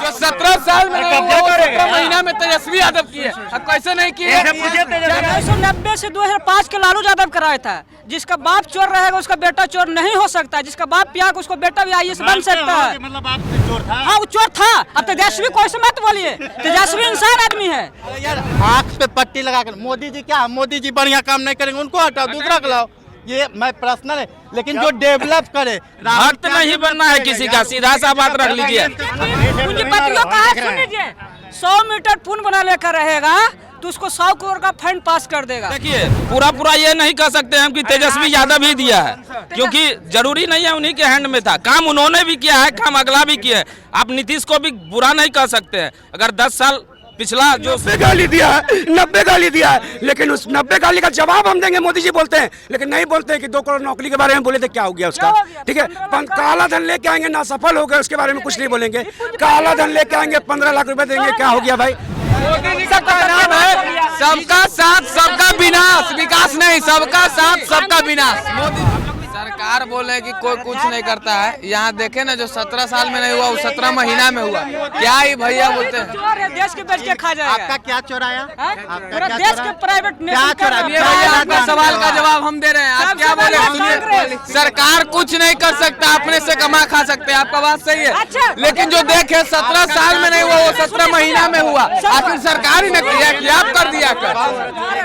जो 17 साल में 17 महीना में तेजस्वी यादव किए, अब कैसे नहीं किए? 1990 से 2005 के लालू यादव कराया था। जिसका बाप चोर रहेगा उसका बेटा चोर नहीं हो सकता, जिसका बाप पिया उसको बेटा भी IAS बन सकता है। मतलब आप चोर था? हाँ वो चोर था। अब तेजस्वी को ऐसे मत बोलिए, तेजस्वी इंसान आदमी है। यार आँख पे पट्टी लगाकर मोदी जी क्या, मोदी जी बढ़िया काम नहीं करेंगे, उनको हटाओ, दूसरा को लाओ। ये मैं पर्सनल है, लेकिन जो डेवलप करे। भक्त नहीं बनना है किसी का, सीधा सा बात रख लीजिए। पूंजीपतियों का है, सुन लीजिए, 100 मीटर पुल बना लेकर रहेगा तो उसको 100 करोड़ का फंड पास कर देगा। देखिए पूरा ये नहीं कह सकते हम कि तेजस्वी यादव ही दिया है, क्योंकि जरूरी नहीं है उन्हीं के हैंड में था। काम उन्होंने भी किया है, काम अगला भी किया है। आप नीतीश को भी बुरा नहीं कह सकते हैं। अगर 10 साल पिछला जो 90 गाली दिया है, 90 गाली दिया है, लेकिन उस 90 गाली का जवाब हम देंगे। मोदी जी बोलते हैं, लेकिन नहीं बोलते हैं कि 2 करोड़ नौकरी के बारे में बोले थे, क्या हो गया उसका? ठीक है, काला धन लेके आएंगे, ना सफल हो गए, उसके बारे में कुछ नहीं बोलेंगे। काला धन लेके आएंगे, 15 लाख रुपए देंगे, क्या हो गया भाई? सबका नाम है सबका साथ सबका विनाश, विकास नहीं, सबका साथ सबका विनाश। मोदी सरकार बोले कि कोई कुछ नहीं करता है। यहाँ देखे ना, जो 17 साल में नहीं हुआ वो 17 महीना में हुआ। क्या ही भैया बोलते हैं, चोर है, देश के बेच के खा जाएगा। आपका क्या चोराया? पूरा देश के प्राइवेट आपका सवाल का जवाब हम दे रहे हैं। आप क्या बोले? सुनिए, सरकार कुछ नहीं कर सकता, अपने से कमा खा सकते हैं, आपका बात सही है। लेकिन जो देखे 17 साल में नहीं हुआ वो 17 महीना में हुआ। आखिर सरकार ही ने किया कि आप कर दिया कर?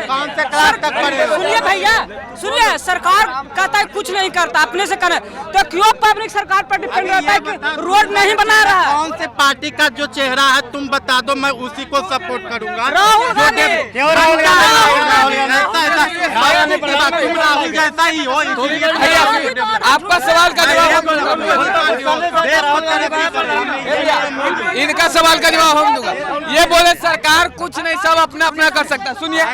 कौन से क्लास तक पढ़े? सुनिए भैया, सुनिए, सरकार कहता है कुछ नहीं करता, अपने से करे, तो क्यों पब्लिक सरकार पर डिपेंड रहता है कि रोड नहीं बना रहा है? कौन से पार्टी का जो चेहरा है तुम बता दो, मैं उसी को सपोर्ट करूंगा। राहुल गांधी। क्यों राहुल तुम राहुल जैसा ही हो। आपका सवाल का जवाब इनका सवाल का जवाब हम दूंगा। ये बोले सरकार कुछ नहीं, सब अपना अपना कर सकता। सुनिए,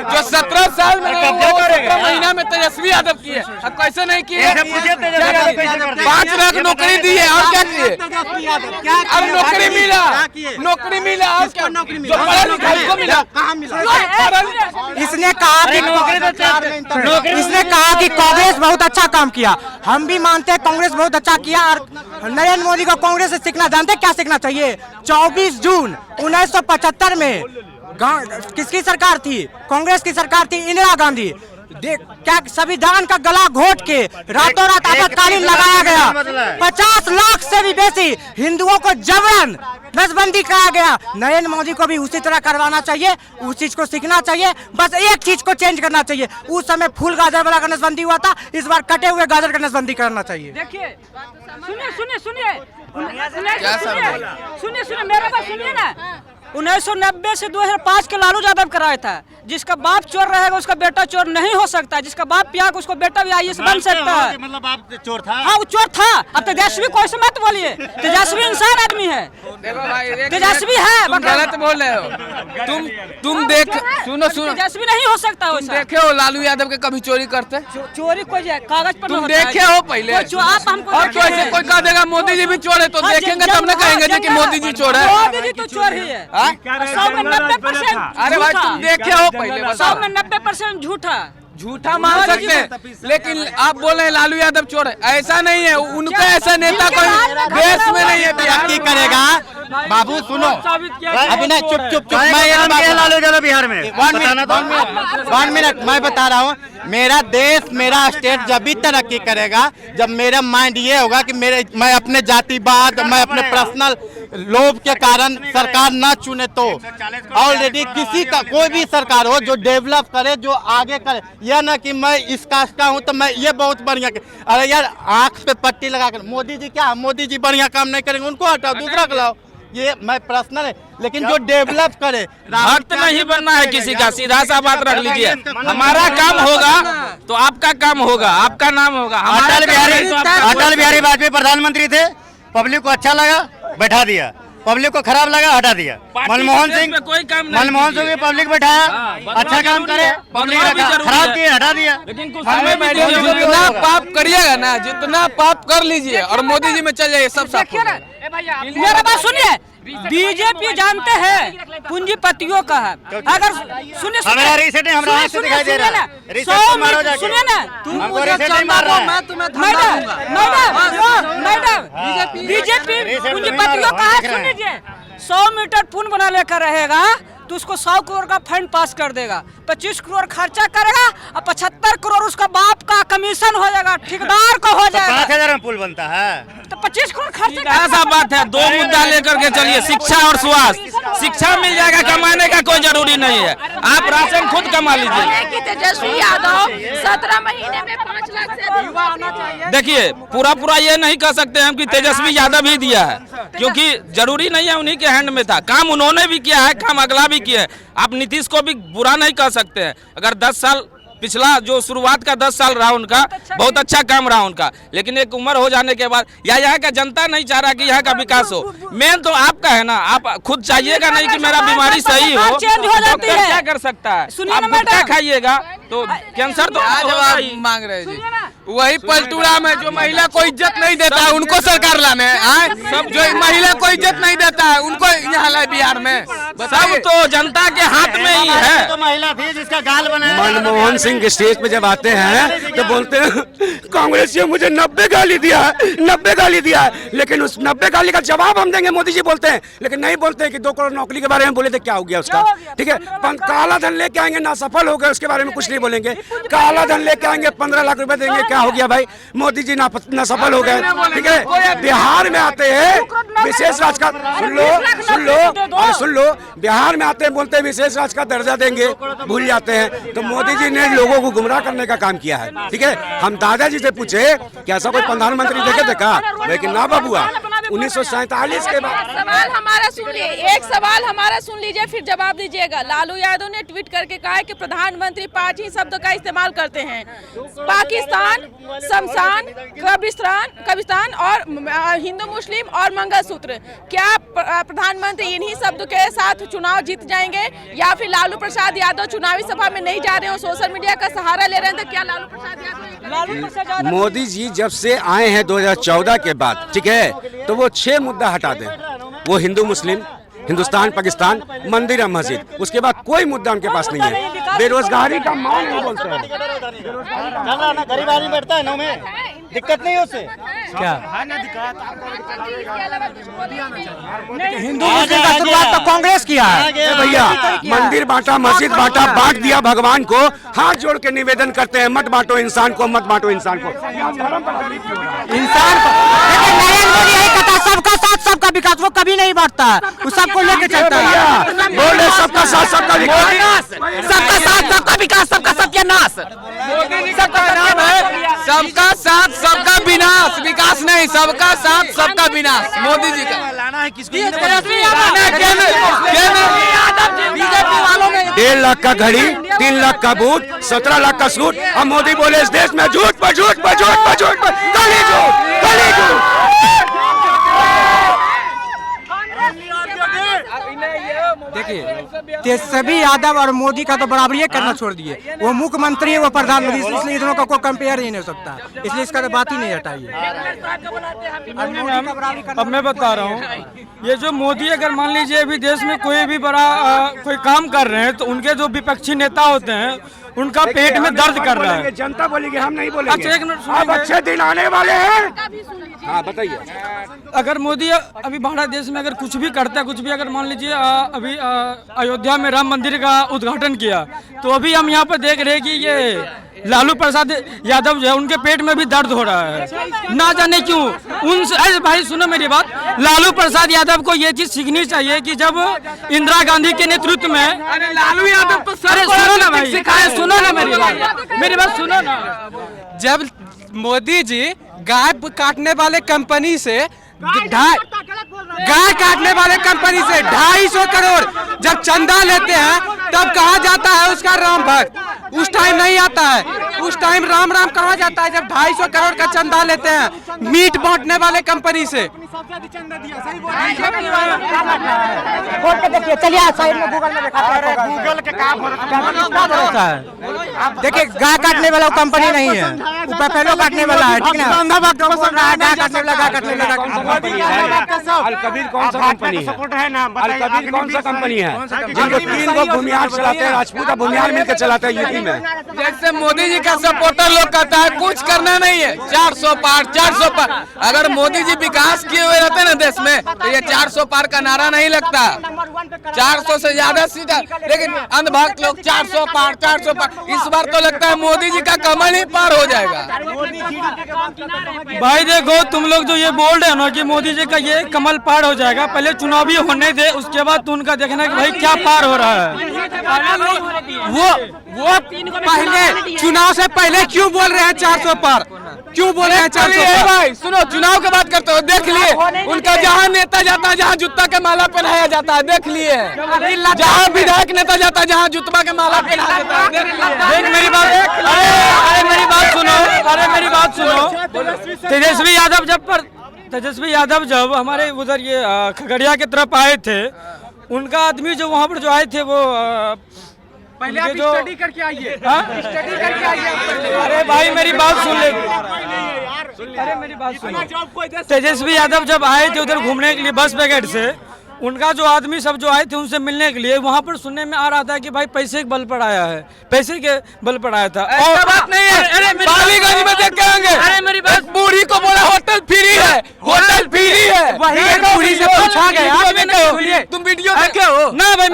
जो 17 साल में 17 महीना में तेजस्वी यादव किए, अब कैसे नहीं किए? 5 लाख नौकरी दी है, और क्या किए? अब नौकरी मिला, नौकरी मिला, और क्या? जो पढ़ा लिखा उसको मिला, कहाँ मिला? इसने कहा कि कांग्रेस बहुत अच्छा काम किया। हम भी मानते हैं कांग्रेस बहुत अच्छा किया, और नरेंद्र मोदी को कांग्रेस से सीखना, जानते क्या सीखना चाहिए? 24 जून 1975 में किसकी सरकार थी? कांग्रेस की सरकार थी, इंदिरा गांधी। क्या संविधान का गला घोट के रातों रात आपातकालीन लगाया गया। 50 लाख से भी बेसी हिंदुओं को जबरन नसबंदी कराया गया। नरेंद्र मोदी को भी उसी तरह करवाना चाहिए, उस चीज को सीखना चाहिए। बस एक चीज को चेंज करना चाहिए। उस समय फूल गाजर वाला का नसबंदी हुआ था, इस बार कटे हुए गाजर का नसबंदी करना चाहिए। देखिए, सुनिए मेरा बात सुनिए ना। 1990 से 2005 के लालू यादव कराया था। जिसका बाप चोर रहेगा उसका बेटा चोर नहीं हो सकता, जिसका बाप पिया उसको बेटा भी IAS बन सकता है। मतलब आप चोर था? हाँ वो चोर था। अब तेजस्वी को ऐसे मत बोलिए, तेजस्वी इंसान आदमी है। देखो भाई, तेजस्वी है, तुम गलत बोल रहे हो। तुम देख, सुनो, तेजस्वी नहीं हो सकता। तुम देखे हो लालू यादव के कभी चोरी करते? चोरी कोई कागज पर तुम देखे हो पहले? आप हमको और कोई कह देगा मोदी जी भी चोर है, तो देखेंगे तब ना कहेंगे कि मोदी जी चोर है। मोदी जी तो चोर ही है। 100 में 90%। अरे भाई तुम देखे हो पहले? 100 में 90% झूठा मान सकते हैं, लेकिन आप बोल रहे हैं लालू यादव चोर है। ऐसा नहीं है, उनका ऐसा नेता कोई देश में नहीं है। तरक्की करेगा बाबू, सुनो अभी ना, चुप। मैं लालू यादव बिहार में 1 मिनट मैं बता रहा हूँ। मेरा देश, मेरा स्टेट जब भी तरक्की करेगा जब मेरा माइंड ये होगा कि मैं अपने जातिवाद, मैं अपने पर्सनल लोभ के कारण सरकार ना चुने, तो ऑलरेडी किसी का कोई भी सरकार हो जो डेवलप करे, जो आगे करे। यह ना कि मैं इस कास्ट का हूँ तो मैं ये बहुत बढ़िया। अरे यार आँख पे पट्टी लगाकर मोदी जी क्या, मोदी जी बढ़िया काम नहीं करेंगे, उनको हटाओ, दूसरा को लाओ। ये मैं पर्सनल है, लेकिन जो डेवलप करे। भक्त नहीं बनना है किसी का, सीधा सा बात रख लीजिए। हमारा काम होगा तो आपका काम होगा, आपका नाम होगा। अटल बिहारी वाजपेयी प्रधानमंत्री थे, पब्लिक को अच्छा लगा बैठा दिया, पब्लिक को खराब लगा हटा दिया। मनमोहन सिंह पब्लिक बैठाया, अच्छा काम करे, पब्लिक खराब किए हटा दिया। जितना पाप करिएगा ना, जितना पाप कर लीजिए और मोदी जी में चल जाइए, सब साफ हो जाएगा। मेरा बात सुनिए, बीजेपी जानते हैं पूंजीपतियों का है। अगर सुनिए हमारा रीसेट नहीं, हमारा आँख से दिखाई दे रहा है। रीसेट तो मारो जाके। सुनिए ना, हमको रीसेट नहीं मार रहा है। मैडम बीजेपी पूंजीपतियों का है। सुन लीजिए, 100 मीटर पुल बना लेकर रहेगा तो उसको 100 करोड़ का फंड पास कर देगा, 25 करोड़ खर्चा करेगा और 75 करोड़ उसका बाप का कमीशन हो जाएगा, ठेकेदार का हो जाएगा। 5,000 में पुल बनता है तो 25 करोड़ खर्चा। ऐसा बात है, दो मुद्दा लेकर के चलिए, शिक्षा और स्वास्थ्य। शिक्षा मिल जाएगा, कमाने का कोई जरूरी नहीं है, आप राशन खुद कमा लीजिए। तेजस्वी यादव 17 महीने में 5 लाख से अधिक आना चाहिए। देखिए, पूरा ये नहीं कह सकते हम कि तेजस्वी यादव ही दिया है, क्योंकि जरूरी नहीं है, उन्हीं के हैंड में था। काम उन्होंने भी किया है, काम अगला भी किया है। आप नीतीश को भी बुरा नहीं कह सकते हैं। अगर 10 साल पिछला जो शुरुआत का 10 साल रहा उनका, बहुत अच्छा काम रहा उनका, लेकिन एक उम्र हो जाने के बाद या यहाँ का जनता नहीं चाह रहा कि यहाँ का विकास हो। मेन तो आपका है ना, आप खुद चाहिएगा नहीं कि मेरा बीमारी सही हो, डॉक्टर क्या कर सकता है? आप गुटखा खाइएगा तो कैंसर तो जवाब मांग रहे जी। वही पलटूरा में जो महिला को इज्जत नहीं देता है उनको सरकार लाने आए, सब जो महिला को इज्जत नहीं देता है उनको यहाँ लाए बिहार में। सब तो जनता के हाथ में ही है। तो महिला थी जिसका गाल बनाया। मनमोहन सिंह स्टेज पे जब आते हैं तो बोलते हैं कांग्रेसियों मुझे 90 गाली दिया है, 90 गाली दिया है, लेकिन उस 90 गाली का जवाब हम देंगे, मोदी जी बोलते हैं। लेकिन नहीं बोलते हैं कि 2 करोड़ नौकरी के बारे में बोले थे, क्या हो गया उसका, ठीक है। काला धन लेके आएंगे, ना सफल हो गए, उसके बारे में कुछ नहीं बोलेंगे। काला धन लेके आएंगे, 15 लाख रुपए देंगे, क्या हो गया भाई, मोदी जी ना सफल हो गए, ठीक है। बिहार में आते हैं विशेष राज का, सुन लो, बिहार में आते हैं बोलते हैं विशेष राज का दर्जा देंगे, भूल जाते हैं। तो मोदी जी ने लोगों को गुमराह करने का काम किया है, ठीक है। हम दादाजी से पूछे कि ऐसा कोई प्रधानमंत्री देखे थे का, लेकिन ना बबुआ 1947 के बाद। सवाल हमारा सुन लीजिए, एक सवाल हमारा सुन लीजिए, फिर जवाब दीजिएगा। लालू यादव ने ट्वीट करके कहा है कि प्रधानमंत्री 5 ही शब्द का इस्तेमाल करते हैं, पाकिस्तान, शमशान, कब्रिस्तान और हिंदू मुस्लिम और मंगलसूत्र। क्या प्रधानमंत्री इन्हीं शब्द के साथ चुनाव जीत जाएंगे, या फिर लालू प्रसाद यादव चुनावी सभा में नहीं जा रहे हो, सोशल मीडिया का सहारा ले रहे हैं, तो क्या लालू प्रसाद यादव? मोदी जी जब से आए हैं 2014 के बाद, ठीक है, तो वो 6 मुद्दा हटा दें। वो हिंदू मुस्लिम, हिंदुस्तान पाकिस्तान, मंदिर और मस्जिद, उसके बाद कोई मुद्दा उनके पास नहीं है। बेरोजगारी का मान नहीं बोलते हैं। गरीब आदमी बैठता है 9 में, दिक्कत नहीं है उससे क्या हिंदू मुस्लिम का शुरुआत तो कांग्रेस किया है भैया। मंदिर बांटा, मस्जिद बांटा, बांट दिया भगवान को। हाथ जोड़ के निवेदन करते हैं, मत बांटो इंसान को, मत बांटो इंसान को, इंसान को। लेकिन नरेंद्र मोदी यही कहता है सबका साथ सबका विकास, वो कभी नहीं बांटता है, वो सबको लेके चलता है। बोले सबका साथ सबका विकास, सबका साथ सबका विकास, सबका सत्यानाश। सबका नाम है सबका साथ सबका विनाश, विकास नहीं, सबका साथ सबका विनाश। मोदी जी का लाना है किसको? बीजेपी वालों ने 1.5 लाख का घड़ी, 3 लाख का बूट, 17 लाख का सूट। अब मोदी बोले इस देश में झूठ पर झूठ पर झूठ पर झूठ पर, गली झूठ, गली झूठ। देखिए तेजस्वी यादव और मोदी का तो बराबरी करना छोड़ दिए। वो मुख्यमंत्री है, वो प्रधानमंत्री, इसलिए दोनों का कोई कंपेयर ही नहीं हो सकता, इसलिए इसका तो बात ही नहीं हटाइए। अब मैं बता रहा हूँ, ये जो मोदी अगर मान लीजिए अभी देश में कोई भी बड़ा कोई काम कर रहे हैं तो उनके जो विपक्षी नेता होते हैं उनका पेट में दर्द कर रहा है। जनता बोलेगी, हम नहीं बोलेंगे। अच्छा एक मिनट अब अच्छे दिन आने वाले हैं। हाँ बताइए। अगर मोदी अभी भारत देश में अगर कुछ भी करता है, कुछ भी अगर मान लीजिए अभी अयोध्या में राम मंदिर का उद्घाटन किया, तो अभी हम यहाँ पर देख रहे हैं कि ये लालू प्रसाद यादव जो है उनके पेट में भी दर्द हो रहा है, ना जाने क्यों। अरे भाई सुनो मेरी बात, लालू प्रसाद यादव को ये चीज सीखनी चाहिए कि जब इंदिरा गांधी के नेतृत्व में, अरे लालू यादव तो अरे सुनो ना भाई, सुनो ना मेरी बात सुनो ना। जब मोदी जी गाय काटने वाले कंपनी से गाय काटने वाले कंपनी से 250 करोड़ जब चंदा लेते हैं, तब कहा जाता है उसका राम भक्त। उस टाइम नहीं आता है, उस टाइम राम राम करवा जाता है जब 250 करोड़ का चंदा लेते हैं मीट बांटने वाले कंपनी से। बोल के देखिए, चलिए साइड में गूगल में दिखाते हैं। गूगल के काम भरोसा है। देखिए गाय काटने वाला कंपनी नहीं है, ऊपर पहले काटने वाला है, ठीक है ना? गाय काटने वाला अलकबीर कौन सा कंपनी है? अलकबीर कौन सा कंपनी है जिनको 3 गो भूमिहार चलाते हैं, राजपूत भूमिहार मिलकर चलाते हैं यूपी में। जैसे मोदी जी का सपोर्टर लोग कहता है कुछ करना नहीं है, 400 पार 400 पार। अगर मोदी जी विकास किए हुए रहते ना देश में तो ये 400 पार का नारा नहीं लगता। 400 से ज्यादा सीधा, लेकिन अंधभक्त लोग 400 पार 400 पार। इस बार तो लगता है मोदी जी का कमल ही पार हो जाएगा। भाई देखो तुम लोग जो ये बोल रहे हो ना कि मोदी जी का ये कमल पार हो जाएगा, पहले चुनावी होने दे, उसके बाद तो उनका देखना कि भाई क्या पार हो रहा है। वो पहले चुनाव से पहले क्यों बोल रहे हैं 400 पार? क्यों बोल रहे हैं 400 पार? भाई सुनो, चुनाव की बात करते हो, देख लिए उनका जहाँ नेता जाता है, जहाँ जूता के माला पहनाया जाता है, देख लिए। जहाँ विधायक नेता जाता है, जहाँ जूता के माला पहनाया जाता है, देख देख मेरी बात, अरे मेरी बात सुनो, अरे मेरी बात सुनो। तेजस्वी यादव जब हमारे उधर ये खगड़िया की तरफ आए थे, उनका आदमी जो वहाँ पर जो आए थे वो पहले आप स्टडी करके आइए, स्टडी करके आइए। अरे भाई मेरी बात सुन ले, अरे मेरी बात सुनो। तेजस्वी यादव जब आए थे उधर घूमने के लिए बस पैकेट से, उनका जो आदमी सब जो आए थे उनसे मिलने के लिए, वहाँ पर सुनने में आ रहा था कि भाई पैसे के बल पर आया है, पैसे के बल पर आया था। ऐसा बात नहीं है। बालीगंज में देख के आएंगे, अरे मेरी बात, एक बूढ़ी को बोला होटल फ्री है, होटल फ्री है। वही एक बूढ़ी से पूछा गया, तुम वीडियो देखे हो ना भाई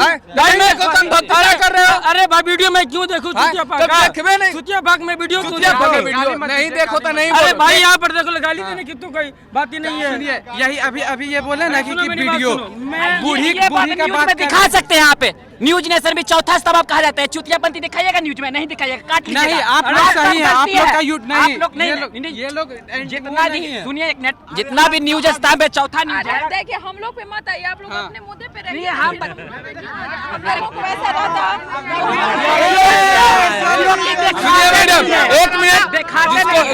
मैं को तुम भत्ता कर रहे हो। अरे भाई वीडियो मैं क्यों देखूं? चुतिया पाक देखबे नहीं, चुतिया पाक में वीडियो क्यों चुतिया पाक में देखो? वीडियो नहीं देखो तो नहीं। अरे भाई यहाँ पर देखो, गाली देने की तो कोई बात ही नहीं है। यही अभी ये बोले ना कि वीडियो बूढ़ी का बात दिखा सकते हैं यहाँ पे। न्यूज नेशन भी चौथा स्तंभ कहा जाता है। चुतियापंथी दिखाइएगा न्यूज में, नहीं दिखाइएगा, काट लीजिएगा। नहीं, आप लोग सही हैं, आप लोग का यूट नहीं, आप लोग नहीं, ये लोग जितना भी सुनिए एक मिनट, जितना भी न्यूज स्तंभ है चौथा न्यूज है। देखिए हम लोग पे मत आइए, आप लोग अपने मुद्दे पे रहिए। हम हम लोगों को ऐसा रहता। सुनिए मैडम, एक मिनट,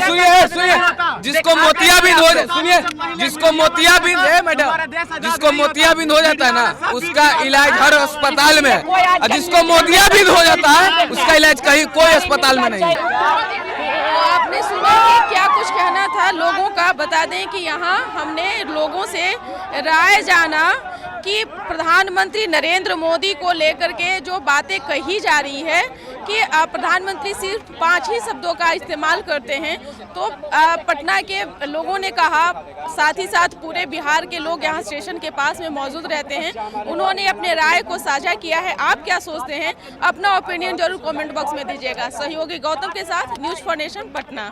सुनिए, जिसको मोतियाबिंद हो, सुनिए, जिसको मोतियाबिंद है मैडम, जिसको मोतियाबिंद हो जाता है ना, उसका इलाज हर अस्पताल में है, और जिसको मोतियाबिंद हो जाता है उसका इलाज कहीं कोई अस्पताल में नहीं है। आपने सुना कि क्या कुछ कहना था लोगों का, बता दें कि यहाँ हमने लोगों से राय जाना कि प्रधानमंत्री नरेंद्र मोदी को लेकर के जो बातें कही जा रही है कि प्रधानमंत्री सिर्फ 5 ही शब्दों का इस्तेमाल करते हैं, तो पटना के लोगों ने कहा, साथ ही साथ पूरे बिहार के लोग यहाँ स्टेशन के पास में मौजूद रहते हैं, उन्होंने अपने राय को साझा किया है। आप क्या सोचते हैं? अपना ओपिनियन जरूर कमेंट बॉक्स में दीजिएगा। सहयोगी गौतम के साथ न्यूज़ फॉर नेशन पटना।